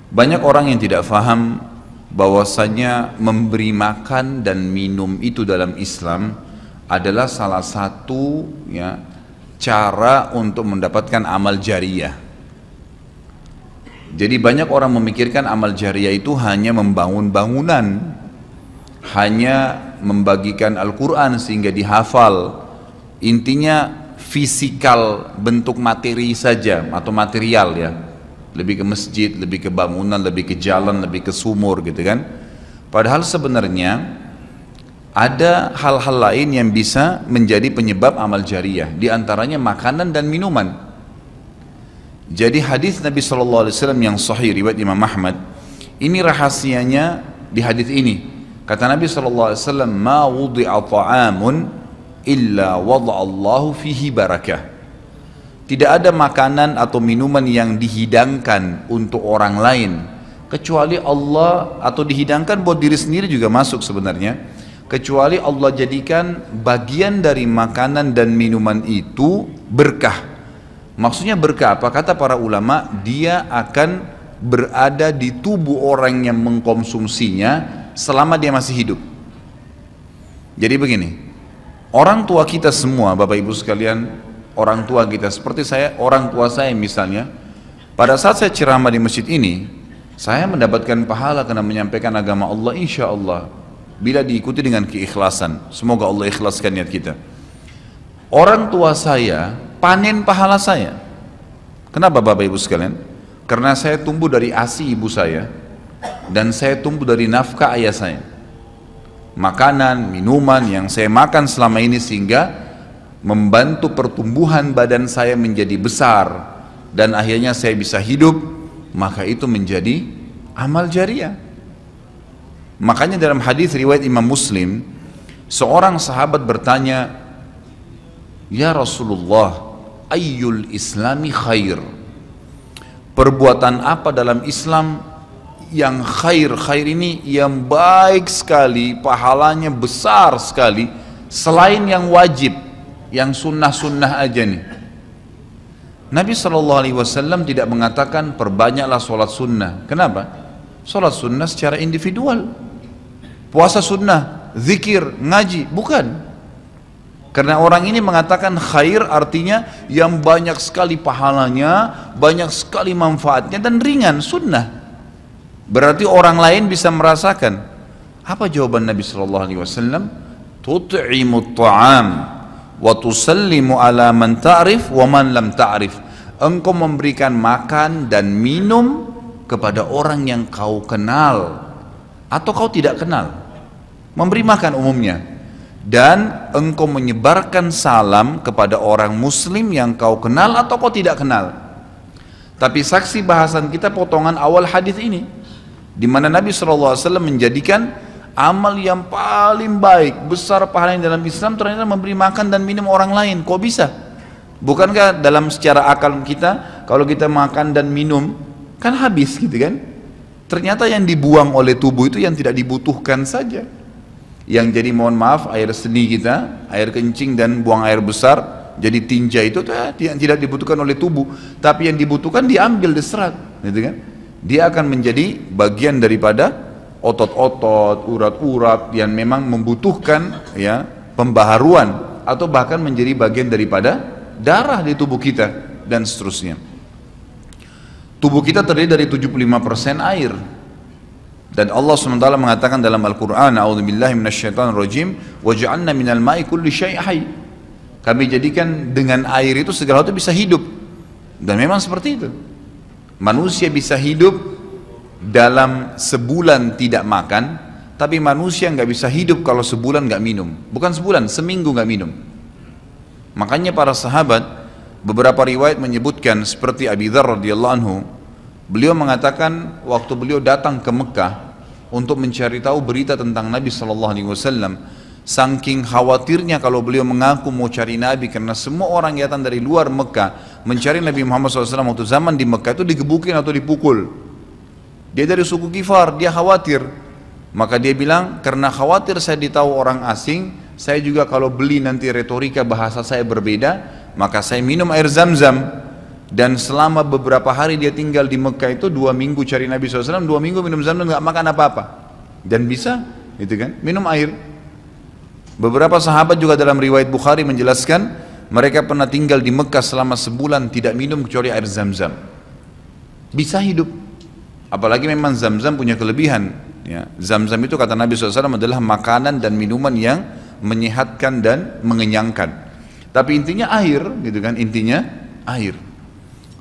Banyak orang yang tidak faham bahwasanya memberi makan dan minum itu dalam Islam adalah salah satu cara untuk mendapatkan amal jariyah. Jadi banyak orang memikirkan amal jariyah itu hanya membangun bangunan, hanya membagikan Al-Quran sehingga dihafal. Intinya fisikal, bentuk materi saja atau material ya. Lebih ke masjid, lebih ke bangunan, lebih ke jalan, lebih ke sumur gitu kan. Padahal sebenarnya ada hal-hal lain yang bisa menjadi penyebab amal jariyah, di antaranya makanan dan minuman. Jadi hadis Nabi SAW yang sahih riwayat Imam Ahmad, ini rahasianya di hadis ini. Kata Nabi SAW, ma wudi'a ta'amun illa wada'allahu fihi barakah. Tidak ada makanan atau minuman yang dihidangkan untuk orang lain kecuali Allah, atau dihidangkan buat diri sendiri juga masuk sebenarnya, kecuali Allah jadikan bagian dari makanan dan minuman itu berkah. Maksudnya berkah apa? Kata para ulama, dia akan berada di tubuh orang yang mengkonsumsinya selama dia masih hidup. Jadi begini, orang tua kita semua, Bapak Ibu sekalian, orang tua kita seperti saya, orang tua saya misalnya, pada saat saya ceramah di masjid ini, saya mendapatkan pahala karena menyampaikan agama Allah, insya Allah, bila diikuti dengan keikhlasan. Semoga Allah ikhlaskan niat kita. Orang tua saya panen pahala saya. Kenapa Bapak Ibu sekalian? Karena saya tumbuh dari ASI ibu saya, dan saya tumbuh dari nafkah ayah saya. Makanan, minuman yang saya makan selama ini sehingga membantu pertumbuhan badan saya menjadi besar dan akhirnya saya bisa hidup, maka itu menjadi amal jariyah. Makanya dalam hadis riwayat Imam Muslim, seorang sahabat bertanya, ya Rasulullah, ayyul islami khair? Perbuatan apa dalam Islam yang khair? Khair ini yang baik sekali, pahalanya besar sekali, selain yang wajib, yang sunnah-sunnah aja nih. Nabi SAW tidak mengatakan perbanyaklah sholat sunnah. Kenapa? Sholat sunnah secara individual, puasa sunnah, zikir, ngaji, bukan. Karena orang ini mengatakan khair artinya yang banyak sekali pahalanya, banyak sekali manfaatnya dan ringan, sunnah. Berarti orang lain bisa merasakan. Apa jawaban Nabi SAW? Tut'imut ta'am wa tusallimu ala man ta'rif wa man lam ta'rif. Engkau memberikan makan dan minum kepada orang yang kau kenal atau kau tidak kenal, memberi makan umumnya, dan engkau menyebarkan salam kepada orang muslim yang kau kenal atau kau tidak kenal. Tapi saksi bahasan kita potongan awal hadis ini, di mana Nabi SAW menjadikan amal yang paling baik, besar pahalanya dalam Islam ternyata memberi makan dan minum orang lain. Kok bisa? Bukankah dalam secara akal kita, kalau kita makan dan minum kan habis gitu kan? Ternyata yang dibuang oleh tubuh itu yang tidak dibutuhkan saja. Yang jadi mohon maaf air seni kita, air kencing dan buang air besar, jadi tinja itu yang tidak dibutuhkan oleh tubuh, tapi yang dibutuhkan diambil, diserat, gitu kan? Dia akan menjadi bagian daripada otot-otot, urat-urat yang memang membutuhkan pembaharuan, atau bahkan menjadi bagian daripada darah di tubuh kita dan seterusnya. Tubuh kita terdiri dari 75% air, dan Allah SWT mengatakan dalam Al-Quran, a'udzubillahi minasyaitonirrajim, waja'alna minal ma'i kulli syai' hayy. Kami jadikan dengan air itu segala itu bisa hidup, dan memang seperti itu. Manusia bisa hidup dalam sebulan tidak makan, tapi manusia nggak bisa hidup kalau sebulan nggak minum. Bukan sebulan, seminggu nggak minum. Makanya para sahabat, beberapa riwayat menyebutkan seperti Abi Dzar radhiyallahu anhu, beliau mengatakan waktu beliau datang ke Mekah untuk mencari tahu berita tentang Nabi SAW, saking khawatirnya kalau beliau mengaku mau cari Nabi, karena semua orang yang datang dari luar Mekah mencari Nabi Muhammad SAW waktu zaman di Mekah itu digebukin atau dipukul. Dia dari suku Kifar, dia khawatir. Maka dia bilang, karena khawatir saya ditahu orang asing, saya juga kalau beli nanti retorika bahasa saya berbeda, maka saya minum air Zam-Zam. dan selama beberapa hari dia tinggal di Mekah itu 2 minggu cari Nabi SAW, 2 minggu minum Zamzam nggak makan apa-apa dan bisa gitu kan minum air. Beberapa sahabat juga dalam riwayat Bukhari menjelaskan mereka pernah tinggal di Mekah selama sebulan tidak minum kecuali air Zamzam, bisa hidup. Apalagi memang Zamzam punya kelebihan ya. Zamzam itu kata Nabi SAW adalah makanan dan minuman yang menyehatkan dan mengenyangkan. Tapi intinya air gitu kan, intinya air.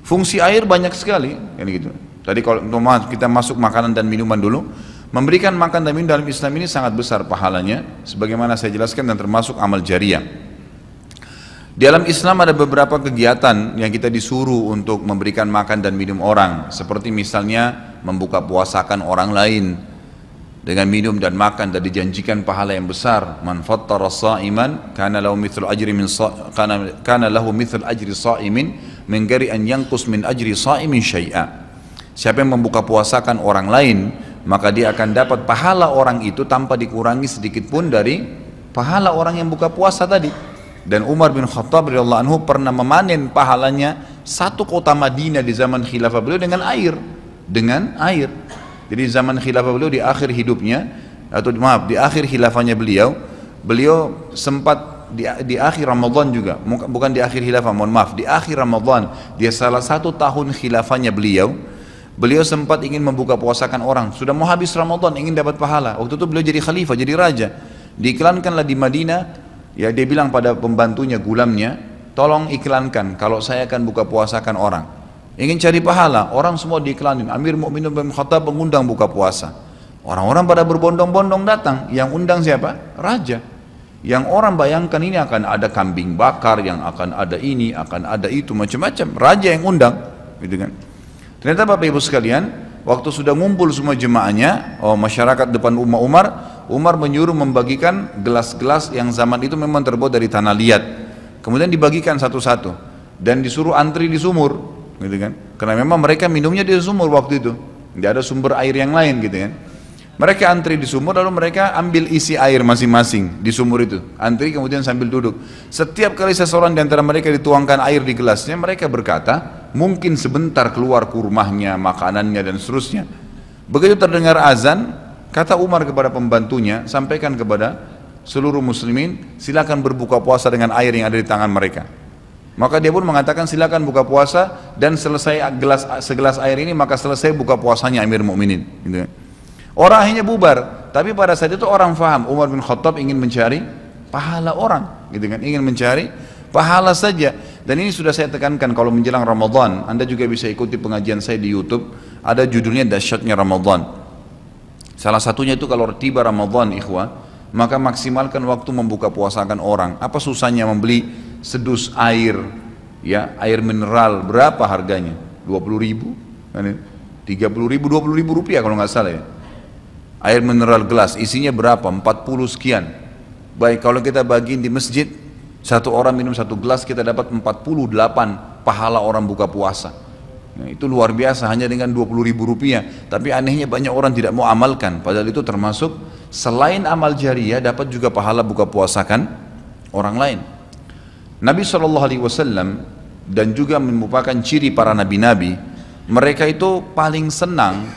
Fungsi air banyak sekali kan gitu. Tadi kalau kita masuk makanan dan minuman dulu, memberikan makan dan minum dalam Islam ini sangat besar pahalanya, sebagaimana saya jelaskan, dan termasuk amal jariah. Di dalam Islam ada beberapa kegiatan yang kita disuruh untuk memberikan makan dan minum orang, seperti misalnya membuka puasakan orang lain dengan minum dan makan, dan dijanjikan pahala yang besar. Man fattara sha'iman kana lahu mithlu ajri sha'imin min ghairi an yanqus min ajri sha'imin syai'a. Siapa yang membuka puasakan orang lain, maka dia akan dapat pahala orang itu tanpa dikurangi sedikit pun dari pahala orang yang buka puasa tadi. Dan Umar bin Khattab radhiyallahu anhu pernah memanen pahalanya 1 kota Madinah di zaman khilafah beliau dengan air. Jadi zaman khilafah beliau di akhir hidupnya, atau maaf di akhir khilafahnya beliau sempat di akhir Ramadan juga, bukan di akhir khilafah, mohon maaf, di akhir Ramadan, dia salah 1 tahun khilafahnya beliau sempat ingin membuka puasakan orang, sudah mau habis Ramadan, ingin dapat pahala. Waktu itu beliau jadi khalifah, jadi raja, diiklankanlah di Madinah. Ya, dia bilang pada pembantunya, gulamnya, tolong iklankan kalau saya akan buka puasakan orang. Ingin cari pahala, orang semua diiklanin. Amir Mu'minin bin Khattab mengundang buka puasa. Orang-orang pada berbondong-bondong datang. Yang undang siapa? Raja. Yang orang bayangkan ini akan ada kambing bakar, yang akan ada ini, akan ada itu, macam-macam. Raja yang undang, gitu kan. Ternyata Bapak Ibu sekalian, waktu sudah ngumpul semua jemaahnya, masyarakat depan Umar menyuruh membagikan gelas-gelas yang zaman itu memang terbuat dari tanah liat. Kemudian dibagikan satu-satu dan disuruh antri di sumur, gitu kan? Karena memang mereka minumnya di sumur waktu itu, tidak ada sumber air yang lain, gitu kan? Mereka antri di sumur, lalu mereka ambil isi air masing-masing di sumur itu, antri kemudian sambil duduk. Setiap kali seseorang di antara mereka dituangkan air di gelasnya, mereka berkata, mungkin sebentar keluar kurmahnya, makanannya dan seterusnya. Begitu terdengar azan, kata Umar kepada pembantunya, sampaikan kepada seluruh muslimin, silakan berbuka puasa dengan air yang ada di tangan mereka. Maka dia pun mengatakan, silakan buka puasa, dan selesai segelas air ini, maka selesai buka puasanya Amir Mu'minin, gitu. Orang akhirnya bubar, tapi pada saat itu orang faham Umar bin Khattab ingin mencari pahala orang, gitu kan, ingin mencari pahala saja. Dan ini sudah saya tekankan, kalau menjelang Ramadan, Anda juga bisa ikuti pengajian saya di YouTube, ada judulnya Dahsyatnya Ramadan. Salah satunya itu kalau tiba Ramadan, ikhwah, maka maksimalkan waktu membuka puasakan orang. Apa susahnya membeli sedus air, ya, air mineral, berapa harganya? 20.000, 30.000, 20.000 rupiah kalau nggak salah ya. Air mineral gelas, isinya berapa? 40 sekian. Baik, kalau kita bagiin di masjid, satu orang minum 1 gelas, kita dapat 48 pahala orang buka puasa. Nah, itu luar biasa, hanya dengan 20.000 rupiah. Tapi anehnya banyak orang tidak mau amalkan, padahal itu termasuk selain amal jariah, dapat juga pahala buka puasakan orang lain. Nabi SAW dan juga merupakan ciri para nabi-nabi, mereka itu paling senang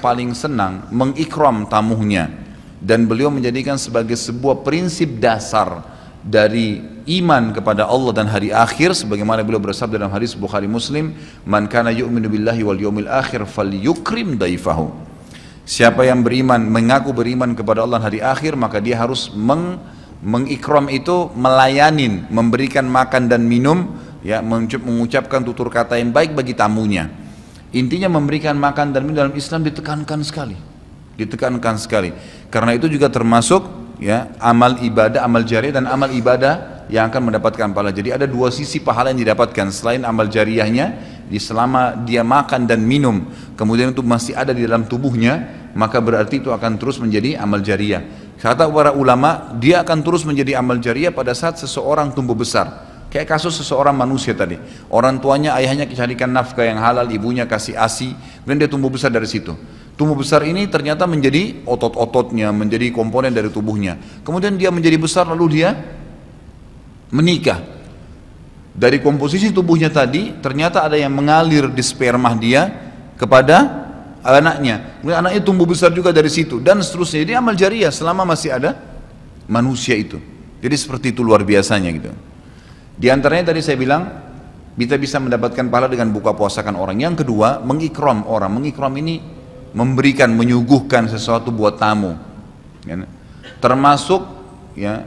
mengikram tamunya, dan beliau menjadikan sebagai sebuah prinsip dasar dari iman kepada Allah dan hari akhir, sebagaimana beliau bersabda dalam hadis Bukhari Muslim, man kana yu'minu billahi wal yawmil akhir falyukrim daifahu. Siapa yang beriman, mengaku beriman kepada Allah dan hari akhir, maka dia harus mengikram itu, melayanin, memberikan makan dan minum, ya, mengucapkan tutur kata yang baik bagi tamunya. Intinya memberikan makan dan minum dalam Islam ditekankan sekali, karena itu juga termasuk, ya, amal ibadah, amal jariah dan amal ibadah yang akan mendapatkan pahala. Jadi ada 2 sisi pahala yang didapatkan selain amal jariahnya, selama dia makan dan minum kemudian itu masih ada di dalam tubuhnya, maka berarti itu akan terus menjadi amal jariah. Kata para ulama, dia akan terus menjadi amal jariah pada saat seseorang tumbuh besar. Kayak kasus seseorang manusia tadi, orang tuanya, ayahnya carikan nafkah yang halal, ibunya kasih ASI, dan dia tumbuh besar dari situ. Tumbuh besar ini ternyata menjadi otot-ototnya, menjadi komponen dari tubuhnya. Kemudian dia menjadi besar, lalu dia menikah. Dari komposisi tubuhnya tadi, ternyata ada yang mengalir di sperma dia kepada anaknya. Kemudian anaknya tumbuh besar juga dari situ, dan seterusnya. Jadi amal jariah selama masih ada manusia itu. Jadi seperti itu luar biasanya gitu. Di antaranya tadi saya bilang, kita bisa mendapatkan pahala dengan buka puasakan orang. Yang kedua, mengikram orang. Mengikram ini memberikan, menyuguhkan sesuatu buat tamu. Ya. Termasuk ya,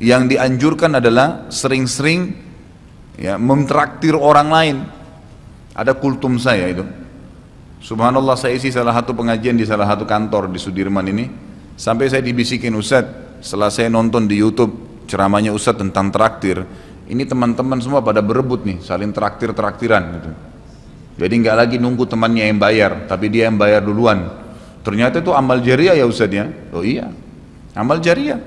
yang dianjurkan adalah sering-sering ya, mentraktir orang lain. Ada kultum saya itu. Subhanallah, saya isi salah satu pengajian di salah satu kantor di Sudirman ini. Sampai saya dibisikin, Ustadz, setelah saya nonton di YouTube ceramahnya Ustadz tentang traktir, ini teman-teman semua pada berebut nih, saling traktir-traktiran gitu. Jadi nggak lagi nunggu temannya yang bayar, tapi dia yang bayar duluan. Ternyata itu amal jariah ya Ustadz ya. Oh iya, amal jariah.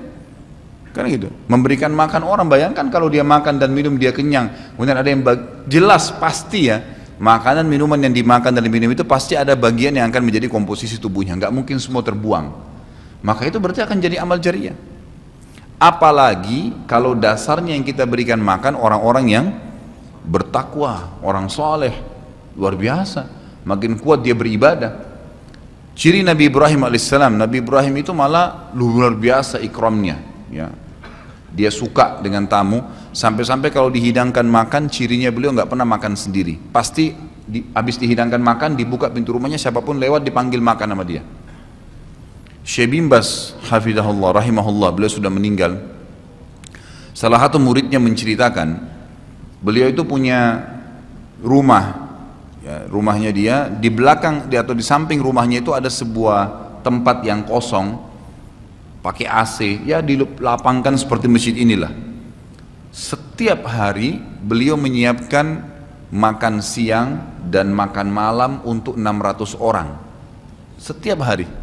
Kan gitu, memberikan makan orang. Bayangkan kalau dia makan dan minum dia kenyang, kemudian ada yang jelas pasti ya, makanan minuman yang dimakan dan diminum itu pasti ada bagian yang akan menjadi komposisi tubuhnya, nggak mungkin semua terbuang. Maka itu berarti akan jadi amal jariah. Apalagi kalau dasarnya yang kita berikan makan orang-orang yang bertakwa, orang soleh, luar biasa, makin kuat dia beribadah. Ciri Nabi Ibrahim alaihissalam, Nabi Ibrahim itu malah luar biasa ikramnya. Ya, dia suka dengan tamu, sampai-sampai kalau dihidangkan makan, cirinya beliau nggak pernah makan sendiri. Pasti habis dihidangkan makan, dibuka pintu rumahnya, siapapun lewat dipanggil makan sama dia. Syekh bin Baz hafizahullah rahimahullah, beliau sudah meninggal. Salah satu muridnya menceritakan, beliau itu punya rumah, ya, rumahnya dia di belakang atau di samping rumahnya itu ada sebuah tempat yang kosong, pakai AC, ya dilapangkan seperti masjid inilah. Setiap hari beliau menyiapkan makan siang dan makan malam untuk 600 orang. Setiap hari.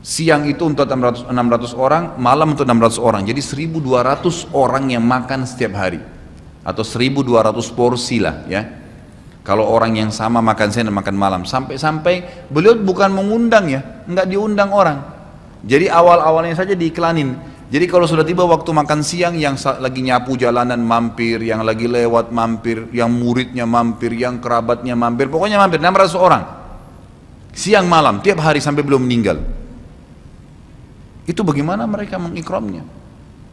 Siang itu untuk 600 orang, malam untuk 600 orang. Jadi 1200 orang yang makan setiap hari. Atau 1200 porsi lah ya. Kalau orang yang sama makan siang dan makan malam. Sampai-sampai beliau bukan mengundang ya, enggak diundang orang. Jadi awal-awalnya saja diiklanin. Jadi kalau sudah tiba waktu makan siang, yang lagi nyapu jalanan mampir, yang lagi lewat mampir, yang muridnya mampir, yang kerabatnya mampir, pokoknya mampir 600 orang. Siang malam, tiap hari sampai belum meninggal. Itu bagaimana mereka mengikramnya.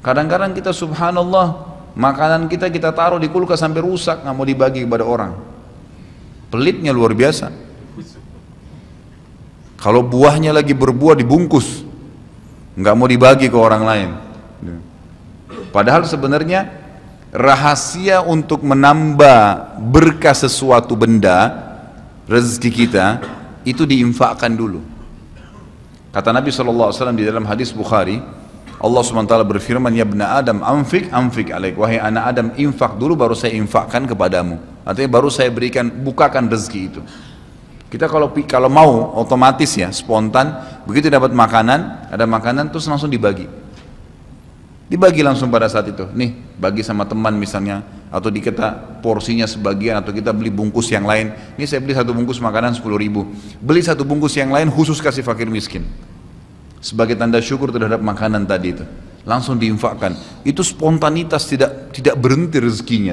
Kadang-kadang kita subhanallah, makanan kita taruh di kulkas sampai rusak, nggak mau dibagi kepada orang. Pelitnya luar biasa. Kalau buahnya lagi berbuah dibungkus, nggak mau dibagi ke orang lain. Padahal sebenarnya rahasia untuk menambah berkah sesuatu benda, rezeki kita, itu diinfakkan dulu. Kata Nabi SAW di dalam hadis Bukhari, Allah SWT berfirman, ya ibna Adam anfik alaik, wahai anak Adam, infak dulu baru saya infakkan kepadamu. Artinya baru saya berikan, bukakan rezeki itu. Kita kalau mau otomatis ya, spontan, begitu dapat makanan, ada makanan terus langsung dibagi. Dibagi langsung pada saat itu. Nih, bagi sama teman misalnya, atau kita porsinya sebagian, atau kita beli bungkus yang lain. Ini saya beli satu bungkus makanan 10.000. Beli satu bungkus yang lain khusus kasih fakir miskin. Sebagai tanda syukur terhadap makanan tadi itu. Langsung diinfakkan. Itu spontanitas, tidak berhenti rezekinya.